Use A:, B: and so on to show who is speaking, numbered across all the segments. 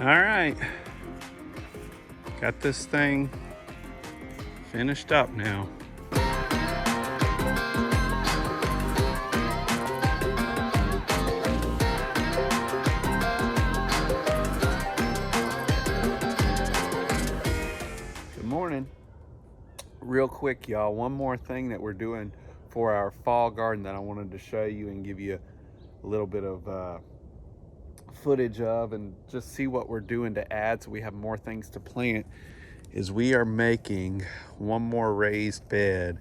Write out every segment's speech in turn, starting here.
A: All right, got this thing finished up now. Good morning. Real quick, y'all, one more thing that we're doing for our fall garden that I wanted to show you and give you a little bit of footage of, and just see what we're doing to add so we have more things to plant, is we are making one more raised bed,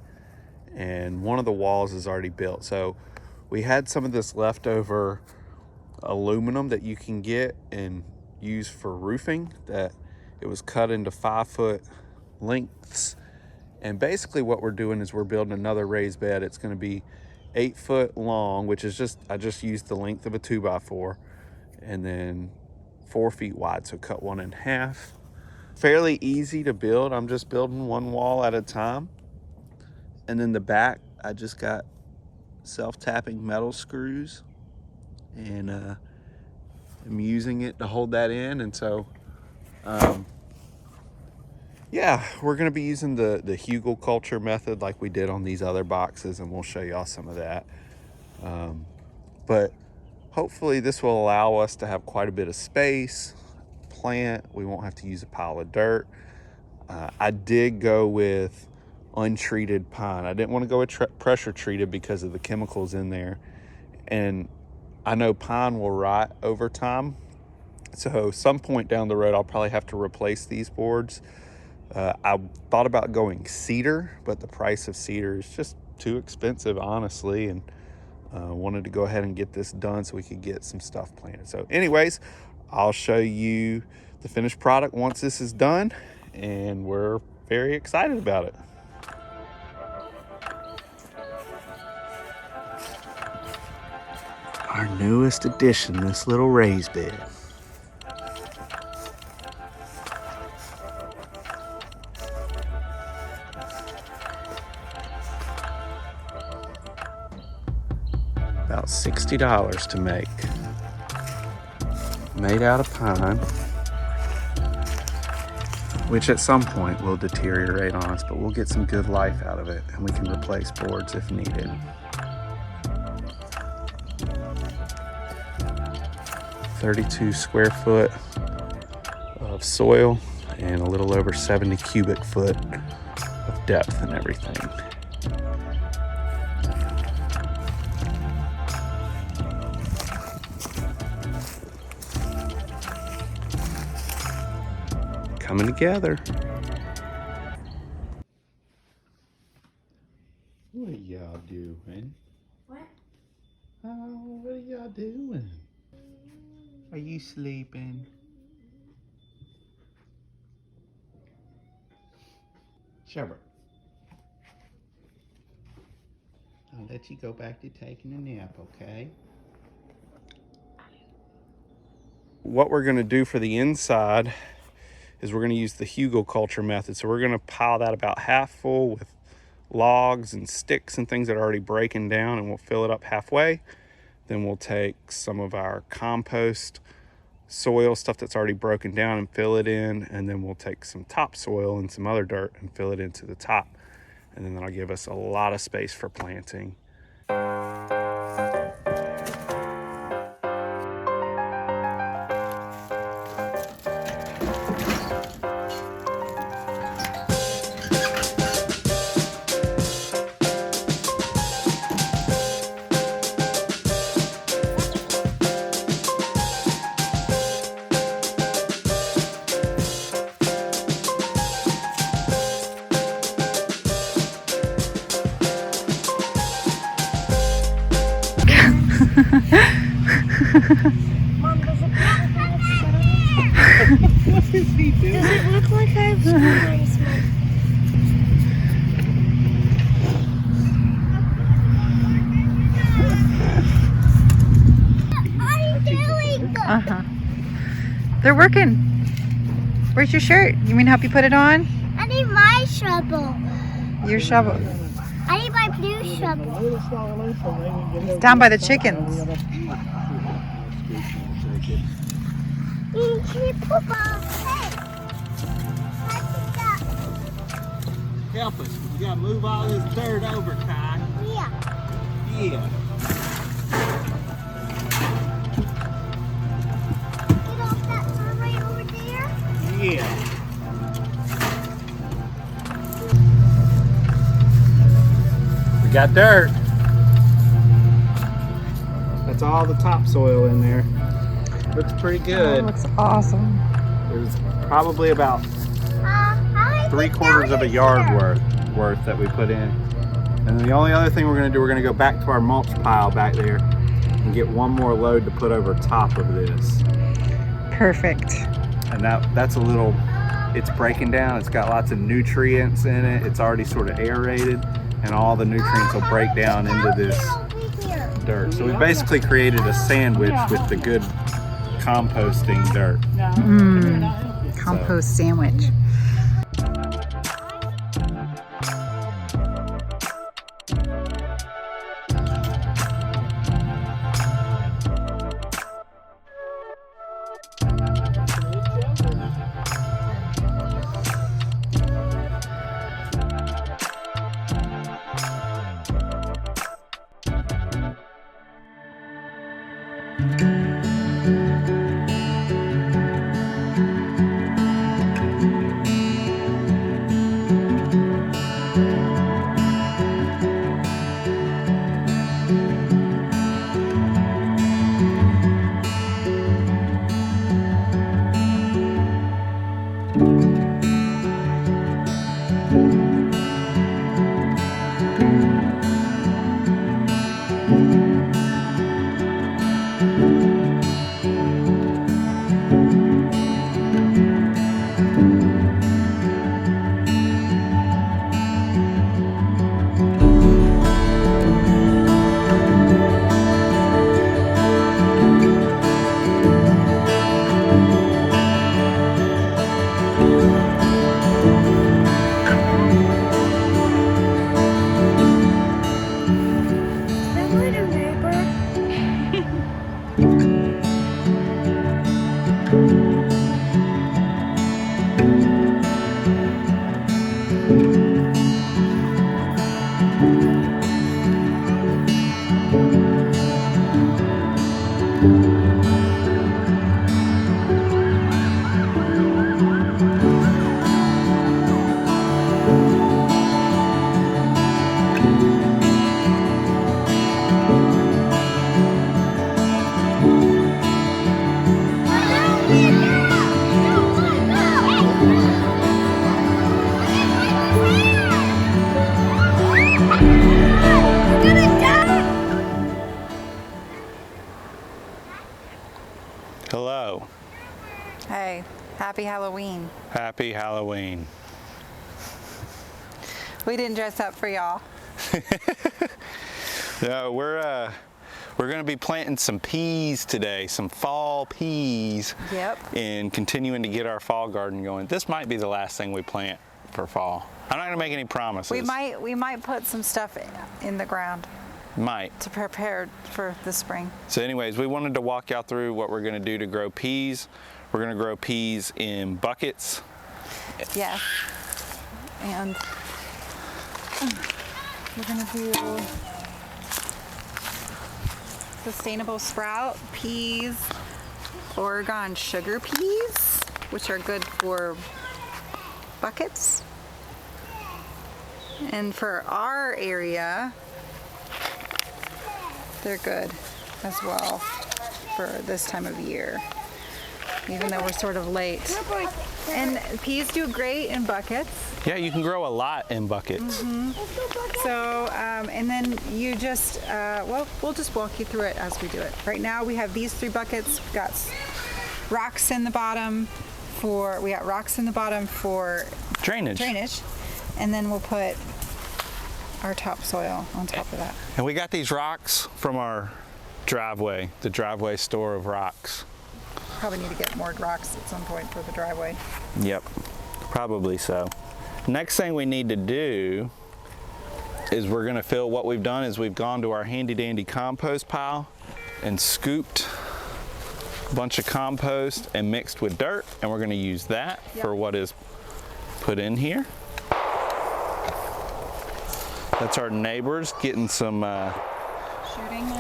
A: and one of the walls is already built. So we had some of this leftover aluminum that you can get and use for roofing, that it was cut into 5-foot lengths. And basically what we're doing is we're building another raised bed. It's going to be 8 foot long, which is I just used the length of a 2x4, and then 4 feet wide, so cut one in half. Fairly easy to build. I'm just building one wall at a time. And then the back, I just got self-tapping metal screws, and I'm using it to hold that in. And so yeah, we're going to be using the Hugelkultur method like we did on these other boxes, and we'll show y'all some of that. But hopefully this will allow us to have quite a bit of space, plant. We won't have to use a pile of dirt. I did go with untreated pine. I didn't want to go with pressure treated because of the chemicals in there. And I know pine will rot over time. So some point down the road, I'll probably have to replace these boards. I thought about going cedar, but the price of cedar is just too expensive, honestly. And wanted to go ahead and get this done so we could get some stuff planted. So anyways, I'll show you the finished product once this is done, and we're very excited about it. Our newest addition, this little raised bed. About $60 to make. Made out of pine, which at some point will deteriorate on us, but we'll get some good life out of it, and we can replace boards if needed. "32 square foot of soil and a little over 70 cubic foot of depth and everything. Coming together. What are y'all doing?
B: What?
A: Oh, what are y'all doing? Are you sleeping? Sherbert. I'll let you go back to taking a nap, okay? What we're going to do for the inside is we're going to use the Hugelkultur method. So we're going to pile that about half full with logs and sticks and things that are already breaking down, and we'll fill it up halfway. Then we'll take some of our compost soil, stuff that's already broken down, and fill it in. And then we'll take some topsoil and some other dirt and fill it into the top. And then that'll give us a lot of space for planting.
B: Mom, does it what is he doing? Does it look like I have strawberries? I'm doing good.
C: They're working. Where's your shirt? You mean help you put it on?
B: I need my shovel.
C: Your shovel.
B: I need my blue shovel.
C: It's down by the chickens.
A: Help us. We gotta move all this dirt over, Kai.
B: Yeah.
A: Yeah.
B: Get off that turn right over there.
A: Yeah. We got dirt. That's all the topsoil in there. Looks pretty
C: Oh,
A: good.
C: looks awesome.
A: There's probably about
B: How is
A: 3/4 of a yard worth that we put in. And the only other thing we're gonna do, we're gonna go back to our mulch pile back there and get one more load to put over top of this.
C: Perfect.
A: And that's a little, it's breaking down. It's got lots of nutrients in it. It's already sort of aerated, and all the nutrients will break down into this dirt. So we basically created a sandwich with the good composting dirt.
C: Compost sandwich.
A: Hello.
C: Hey, happy Halloween.
A: Happy Halloween.
C: We didn't dress up for y'all.
A: No, we're gonna be planting some peas today, some fall peas.
C: Yep.
A: And continuing to get our fall garden going. This might be the last thing we plant for fall. I'm not gonna make any promises.
C: We might put some stuff in the ground
A: Might.
C: to prepare for the spring.
A: So anyways, we wanted to walk y'all through what we're gonna do to grow peas. We're gonna grow peas in buckets.
C: Yes. And we're gonna do sustainable sprout peas, Oregon sugar peas, which are good for buckets. And for our area, they're good as well for this time of year, even though we're sort of late. And peas do great in buckets.
A: Yeah, you can grow a lot in buckets.
C: So, and then you just, well, we'll just walk you through it as we do it. Right now we have these 3 buckets. We've got rocks in the bottom for
A: Drainage.
C: And then we'll put our topsoil on top of that.
A: And we got these rocks from our driveway, the driveway store of rocks.
C: Probably need to get more rocks at some point for the driveway.
A: Yep, probably so. Next thing we need to do is we're gonna fill, what we've done is we've gone to our handy dandy compost pile and scooped a bunch of compost and mixed with dirt, and we're gonna use that for what is put in here. That's our neighbors getting some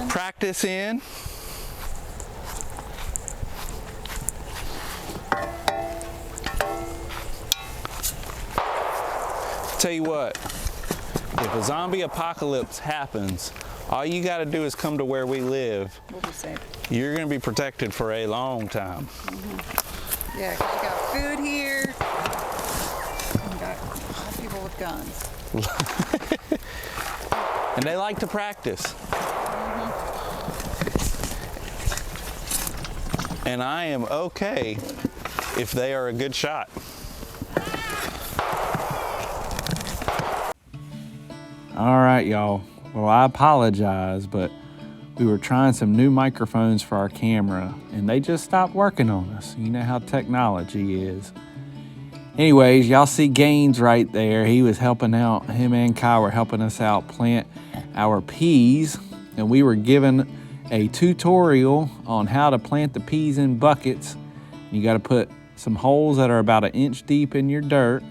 A: practice in. Tell you what, if a zombie apocalypse happens, all you gotta do is come to where we live.
C: We'll be safe.
A: You're gonna be protected for a long time.
C: Yeah, 'cause you got food here. And you got people with guns.
A: And they like to practice. And I am okay if they are a good shot. All right, y'all. Well, I apologize, but we were trying some new microphones for our camera, and they just stopped working on us. You know how technology is. Anyways, y'all see Gaines right there. He was helping out, him and Kyle were helping us out plant our peas, and we were given a tutorial on how to plant the peas in buckets. You got to put some holes that are about 1 inch deep in your dirt.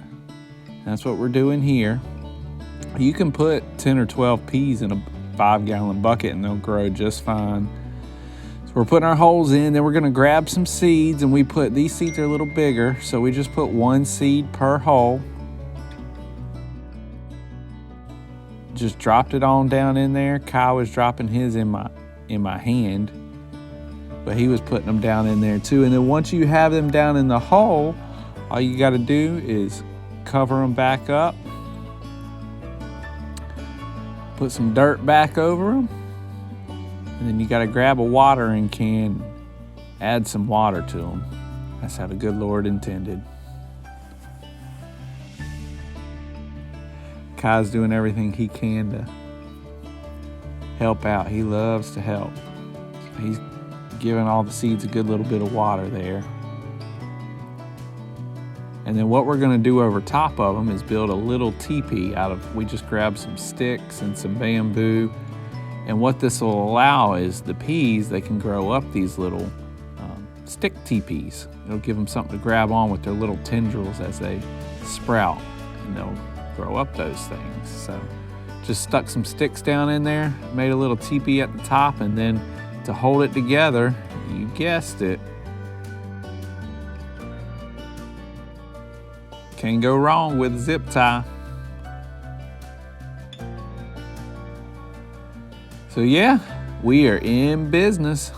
A: That's what we're doing here. You can put 10 or 12 peas in a 5-gallon bucket and they'll grow just fine. So we're putting our holes in, then we're gonna grab some seeds, and these seeds are a little bigger, so we just put 1 seed per hole. Just dropped it on down in there. Kyle was dropping his in my hand, but he was putting them down in there too. And then once you have them down in the hole, all you gotta do is cover them back up. Put some dirt back over them, and then you got to grab a watering can, add some water to them. That's how the good Lord intended. Kai's doing everything he can to help out. He loves to help. So he's giving all the seeds a good little bit of water there. And then what we're gonna do over top of them is build a little teepee we just grabbed some sticks and some bamboo. And what this will allow is the peas, they can grow up these little stick teepees. It'll give them something to grab on with their little tendrils as they sprout, and they'll grow up those things. So just stuck some sticks down in there, made a little teepee at the top, and then to hold it together, you guessed it, can't go wrong with a zip tie. So yeah, we are in business.